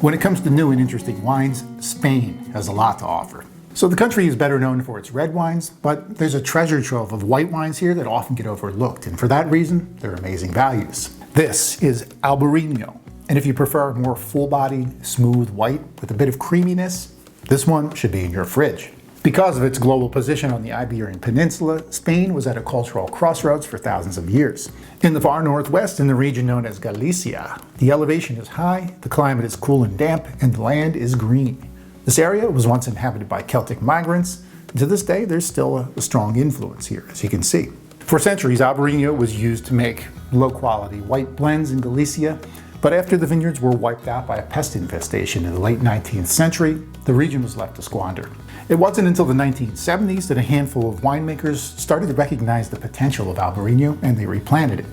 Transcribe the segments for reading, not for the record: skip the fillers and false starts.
When it comes to new and interesting wines, Spain has a lot to offer. So the country is better known for its red wines, but there's a treasure trove of white wines here that often get overlooked, and for that reason, they're amazing values. This is Albariño, and if you prefer more full-bodied, smooth white with a bit of creaminess, this one should be in your fridge. Because of its global position on the Iberian Peninsula, Spain was at a cultural crossroads for thousands of years. In the far northwest, in the region known as Galicia, the elevation is high, the climate is cool and damp, and the land is green. This area was once inhabited by Celtic migrants, and to this day there's still a strong influence here, as you can see. For centuries, Albariño was used to make low-quality white blends in Galicia, but after the vineyards were wiped out by a pest infestation in the late 19th century, the region was left to squander. It wasn't until the 1970s that a handful of winemakers started to recognize the potential of Albariño, and they replanted it.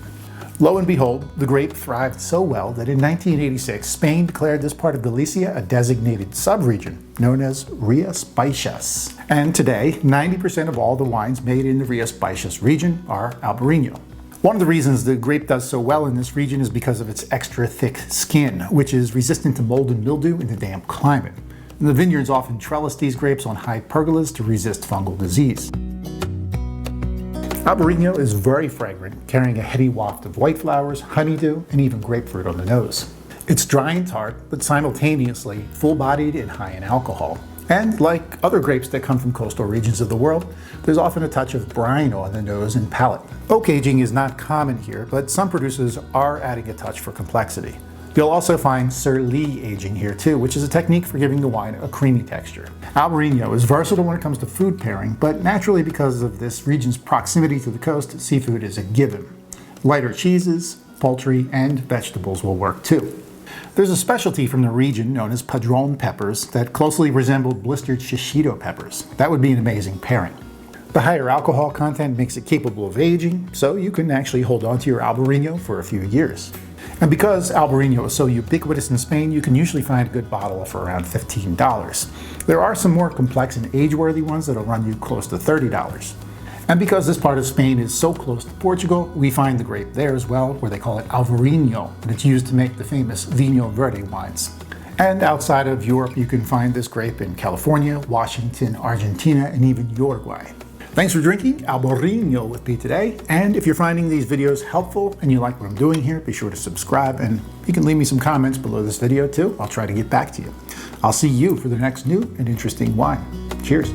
Lo and behold, the grape thrived so well that in 1986, Spain declared this part of Galicia a designated subregion known as Rías Baixas. And today, 90% of all the wines made in the Rías Baixas region are Albariño. One of the reasons the grape does so well in this region is because of its extra thick skin, which is resistant to mold and mildew in the damp climate. And the vineyards often trellis these grapes on high pergolas to resist fungal disease. Albariño is very fragrant, carrying a heady waft of white flowers, honeydew, and even grapefruit on the nose. It's dry and tart, but simultaneously full-bodied and high in alcohol. And like other grapes that come from coastal regions of the world, there's often a touch of brine on the nose and palate. Oak aging is not common here, but some producers are adding a touch for complexity. You'll also find sur-lie aging here too, which is a technique for giving the wine a creamy texture. Albariño is versatile when it comes to food pairing, but naturally because of this region's proximity to the coast, seafood is a given. Lighter cheeses, poultry, and vegetables will work too. There's a specialty from the region known as padron peppers that closely resemble blistered shishito peppers. That would be an amazing pairing. The higher alcohol content makes it capable of aging, so you can actually hold on to your Albariño for a few years. And because Albariño is so ubiquitous in Spain, you can usually find a good bottle for around $15. There are some more complex and age-worthy ones that'll run you close to $30. And because this part of Spain is so close to Portugal, we find the grape there as well, where they call it Alvarinho, and it's used to make the famous Vinho Verde wines. And outside of Europe, you can find this grape in California, Washington, Argentina, and even Uruguay. Thanks for drinking Albariño with me today, and if you're finding these videos helpful and you like what I'm doing here, be sure to subscribe, and you can leave me some comments below this video too. I'll try to get back to you. I'll see you for the next new and interesting wine. Cheers.